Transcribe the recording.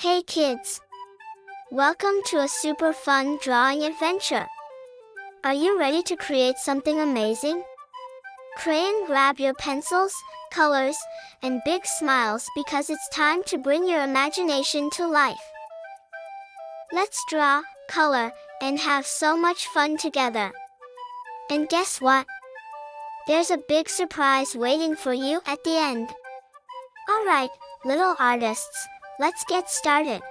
Hey kids! Welcome to a super fun drawing adventure. Are you ready to create something amazing? Crayon, grab your pencils, colors, and big smiles because it's time to bring your imagination to life. Let's draw, color, and have so much fun together. And guess what? There's a big surprise waiting for you at the end. Alright, little artists, let's get started.